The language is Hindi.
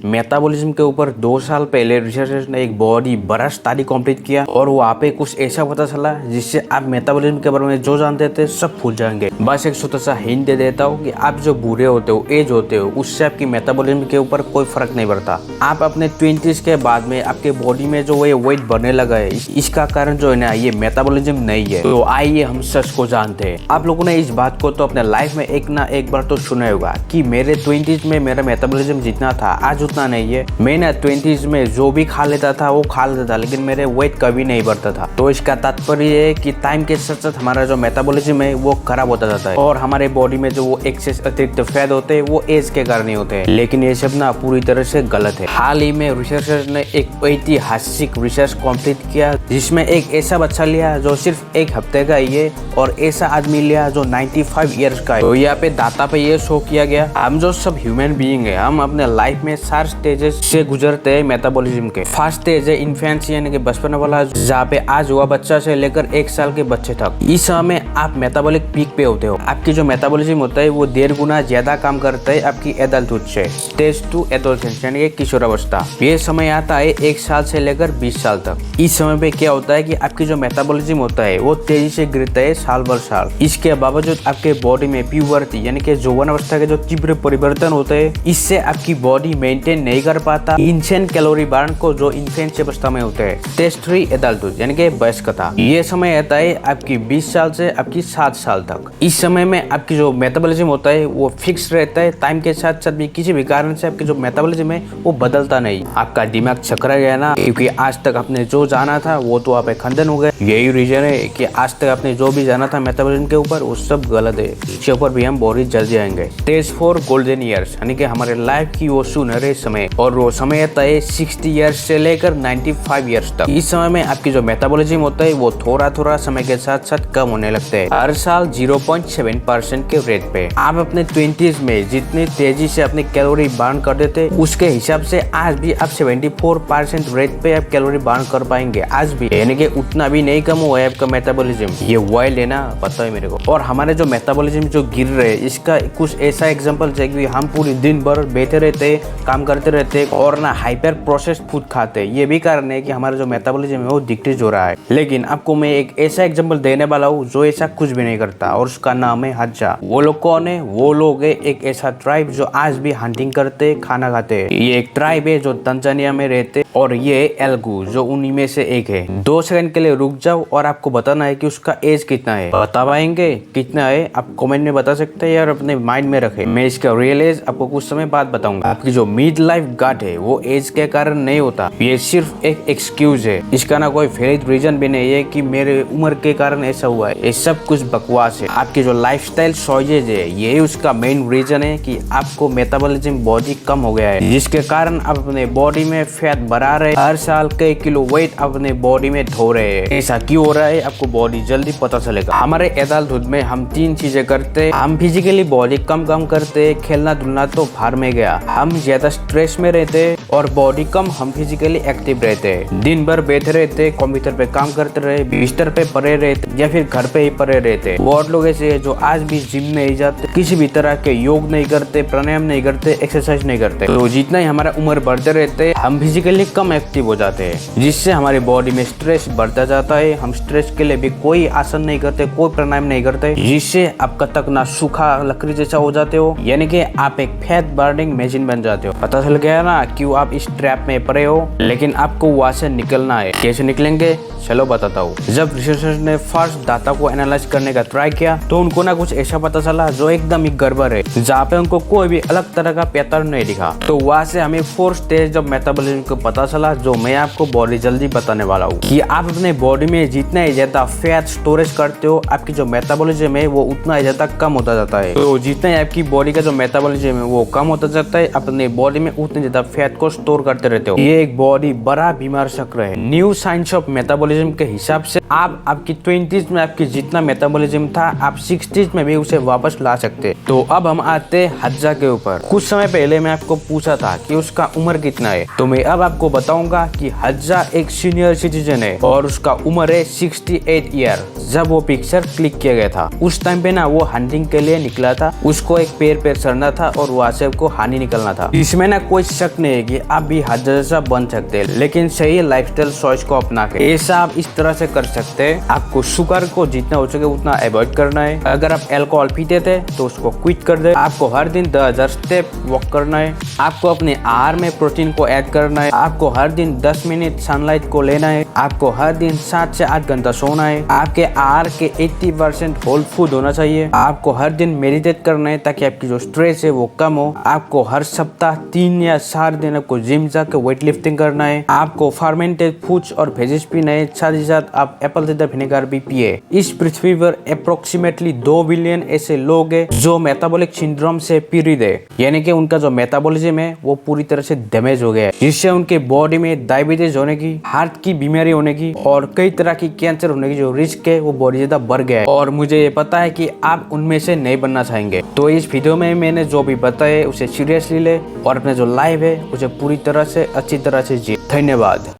मेटाबॉलिज्म के ऊपर 2 साल पहले रिसर्चर्स ने एक बॉडी बड़ा स्टडी कंप्लीट किया और वहाँ पे कुछ ऐसा पता चला जिससे आप मेटाबॉलिज्म के बारे में जो जानते थे सब भूल जाएंगे। बस एक छोटा सा हिंट दे देता हूँ कि आप जो बूढ़े होते हो, एज होते हो, उससे आपकी मेटाबॉलिज्म के ऊपर कोई फर्क नहीं पड़ता। आप अपने 20s के बाद में आपके बॉडी में जो वेट बढ़ने लगा है, इसका कारण जो है ना, ये मेटाबॉलिज्म नहीं है। तो आइए हम सच को जानते हैं। आप लोगों ने इस बात को तो अपने लाइफ में एक ना एक बार तो सुना होगा कि मेरे 20s में मेरा मेटाबॉलिज्म जितना था आज उतना नहीं है। मैं ना 20s में जो भी खा लेता था वो खा लेता था, लेकिन मेरे वेट कभी नहीं बढ़ता था। तो इसका तात्पर्य है कि टाइम के साथ साथ हमारा जो मेटाबॉलिज्म है वो खराब होता जाता है और हमारे बॉडी में जो वो एक्सेस अतिरिक्त फैट होते हैं वो एज के कारण ही होते हैं। लेकिन ये सब ना पूरी तरह से गलत है। हाल ही में रिसर्चर्स ने एक ऐतिहासिक रिसर्च कंप्लीट किया जिसमें एक ऐसा बच्चा लिया जो सिर्फ 1 हफ्ते का ही है और ऐसा आदमी लिया जो 95 ईयर्स का है। तो यहाँ पे डाटा पे ये शो किया गया, हम जो सब ह्यूमन बीइंग है, हम अपने लाइफ में 4 स्टेजेस से गुजरते हैं मेटाबॉलिज्म के। फर्स्ट स्टेज है इन्फेंसी यानी कि बचपन वाला, जहाँ पे आज हुआ बच्चा से लेकर 1 साल के बच्चे तक। इस समय आप मेटाबॉलिक पीक पे होते हो। आपकी जो मेटाबॉलिज्म होता है वो 1.5 गुना ज्यादा काम करता है आपकी एडल्टहुड से। स्टेज 2 एडोलसेंस यानी कि किशोरावस्था। ये समय आता है 1 साल से लेकर 20 साल तक। इस समय पे क्या होता है कि आपकी जो मेटाबॉलिज्म होता है वो तेजी से गिरता है साल भर साल। इसके बावजूद आपके बॉडी में प्यूबर्टी यानी कि यौवन अवस्था के जो तीव्र परिवर्तन होते हैं, इससे आपकी बॉडी मेंटेन नहीं कर पाता इंसेंट कैलोरी बर्न को जो इन्फेंसी अवस्था में होते हैं। स्टेज 3 एडल्टहुड यानी कि वयस्कता। ये समय आता है आपकी 20 साल से आपकी 7 साल तक। इस समय में आपकी जो मेटाबॉलिज्म होता है वो फिक्स रहता है। टाइम के साथ साथ भी किसी भी कारण से आपकी जो मेटाबॉलिज्म है वो बदलता नहीं। आपका दिमाग चकरा गया ना, क्योंकि आज तक आपने जो जाना था वो तो आप खंडन हो गए। यही रीजन है कि आज तक आपने जो भी जाना था मेटाबॉलिज्म के ऊपर वो सब गलत है। इसके ऊपर भी हम बहुत जल्द जाएंगे। स्टेज 4 गोल्डन ईयर्स यानी कि हमारे लाइफ की वो सुनहरे समय, और वो समय आता है 60 ईयर्स से लेकर 95 ईयर्स तक। इस समय में आपकी जो मेटाबॉलिज्म होता है वो थोड़ा थोड़ा समय के साथ साथ कम होने लगता है, हर साल 0.7% के रेट पे। आप अपने 20s में जितनी तेजी से अपनी कैलोरी बर्न कर देते उसके हिसाब से आज भी आप 74% रेट पे आप कैलोरी बर्न कर पाएंगे आज भी, यानी कि उतना भी नहीं कम हुआ है आपका मेटाबॉलिज्म। ये वाइल्ड है ना, पता है मेरे को। और हमारे जो मेटाबॉलिज्म जो गिर रहे हैं इसका कुछ ऐसा एग्जांपल है कि हम पूरी दिन भर बैठे रहते, काम करते रहते और ना हाइपर प्रोसेस्ड फूड खाते। ये भी कारण है कि हमारा जो मेटाबॉलिज्म है वो डिक्रीज हो रहा है। लेकिन आपको मैं एक ऐसा एग्जांपल देने वाला हूँ जो ऐसा कुछ भी नहीं करता और उसका नाम है हज्जा। वो लोग कौन है? वो लोग है एक ऐसा ट्राइब जो आज भी हंटिंग करते, खाना खाते। ये एक ट्राइब है जो तंजानिया में रहते और ये एल्गू जो उन्हीं में से एक है। 2 सेकंड के लिए रुक जाओ और आपको बताना है कि उसका एज कितना है। बता पाएंगे कितना है? आप कमेंट में बता सकते हैं यार, अपने माइंड में रखें। मैं इसका रियल एज आपको कुछ समय बाद बताऊंगा। आपकी जो मिड लाइफ गट है वो एज के कारण नहीं होता, ये सिर्फ एक एक्सक्यूज है। इसका ना कोई वैलिड रीजन भी नहीं है कि मेरे उम्र के कारण ऐसा हुआ है। ये सब कुछ बकवास है। आपकी जो लाइफस्टाइल चॉइसेस है यही उसका मेन रीजन है कि आपको मेटाबॉलिज्म बॉडी कम हो गया है, जिसके कारण आप अपने बॉडी में फैट बढ़ा रहे, हर साल कई किलो वेट अपने बॉडी में धो रहे हैं। ऐसा क्यों हो रहा है आपको बॉडी जल्दी पता चलेगा। हमारे एडल्टहुड में हम 3 चीजें करते। हम फिजिकली बॉडी कम करते, खेलना धुलना तो बाहर में गया। हम ज्यादा स्ट्रेस में रहते और बॉडी कम, हम फिजिकली एक्टिव रहते। दिन भर बैठे रहते, कंप्यूटर पे काम करते रहे, बिस्तर पे पड़े रहते या फिर घर पे ही पड़े रहते। बहुत लोग ऐसे हैं जो आज भी जिम नहीं जाते, किसी भी तरह के योग नहीं करते, प्राणायाम नहीं करते, एक्सरसाइज नहीं करते। तो जितना ही हमारा उम्र बढ़ते रहते हम फिजिकली कम एक्टिव हो जाते हैं, जिससे हमारी बॉडी में स्ट्रेस बढ़ता जाता है। हम स्ट्रेस के लिए भी कोई आसन नहीं करते, कोई प्राणायाम नहीं करते, जिससे आपका तकना सूखा लकड़ी जैसा हो जाते हो, यानी कि आप एक फैट बर्निंग मशीन बन जाते हो। पता चल गया ना क्यों आप इस ट्रैप में पड़े हो। लेकिन आपको वहां से निकलना है। कैसे निकलेंगे चलो बताता हूँ। जब रिसर्चर्स ने फर्स्ट डाटा को एनालाइज करने का ट्राई किया तो उनको ना कुछ ऐसा पता चला जो एकदम ही गड़बड़ है, जहाँ पे उनको कोई भी अलग तरह का पैटर्न नहीं दिखा। तो वहां से हमें 4 स्टेज ऑफ मेटाबॉलिज्म को पता चला, जो मैं आपको बॉडी जल्दी बताने वाला हूँ। कि आप अपने बॉडी में जितना ही ज्यादा फैट स्टोरेज करते हो, आपकी जो मेटाबॉलिज्म है वो उतना ही ज्यादा कम होता जाता है। तो जितना ही आपकी बॉडी का जो मेटाबॉलिज्म है वो कम होता जाता है, अपने बॉडी में उतने ज्यादा फैट को स्टोर करते रहते हो। ये एक बॉडी बड़ा बीमार चक्र है। न्यू साइंस ऑफ मेटाबॉलिज्म के हिसाब से आप आपकी 20s में आपकी जितना मेटाबॉलिज्म था आप 60s में भी उसे वापस ला सकते। तो अब हम आते हज्जा के ऊपर। कुछ समय पहले मैं आपको पूछा था कि उसका उम्र कितना है, तो मैं अब आपको बताऊंगा कि हज्जा एक सीनियर सिटीजन है और उसका उम्र है 68 ईयर। जब वो पिक्चर क्लिक किया गया था उस टाइम पे ना वो हंटिंग के लिए निकला था, उसको एक पेड़ पे चढ़ना था और वहां से को हानि निकलना था। इसमें ना कोई शक नहीं है कि आप भी हज्जा जैसा बन सकते हैं, लेकिन सही लाइफस्टाइल चॉइस को अपना के ऐसा आप इस तरह से कर सकते हैं। आपको शुगर को जितना हो सके उतना अवॉइड करना है। अगर आप अल्कोहल पीते थे तो उसको क्विट कर दे। आपको हर दिन 10,000 स्टेप वॉक करना है। आपको अपने आहार में प्रोटीन को ऐड करना है। आपको हर दिन 10 मिनट सनलाइट को लेना है। आपको हर दिन 7 से 8 घंटा सोना है। आपके आहार के 80% होल फूड होना चाहिए। आपको हर दिन मेडिटेट करना है ताकि आपकी जो स्ट्रेस है वो कम हो। आपको हर सप्ताह 3 या 4 दिन आपको जिम जाकर वेट लिफ्टिंग करना है। आपको फर्मेंटेड फूड्स और वेजेस पीना है। साथ ही साथ आप एप्पल साइडर विनेगर भी पिए। इस पृथ्वी पर अप्रोक्सीमेटली 2 बिलियन ऐसे लोग हैं जो मेटाबॉलिक सिंड्रोम से पीड़ित है, यानी कि उनका जो मेटाबॉलिज्म है वो पूरी तरह से डैमेज हो गया है, जिससे उनके बॉडी में डायबिटीज होने की, हार्ट की बीमारी होने की और कई तरह की कैंसर होने की जो रिस्क है वो बहुत ज्यादा बढ़ गया है। और मुझे ये पता है कि आप उनमें से नहीं बनना चाहेंगे। तो इस वीडियो में मैंने जो भी बताया उसे सीरियसली ले और अपने जो लाइफ है उसे पूरी तरह से अच्छी तरह से जिए। धन्यवाद।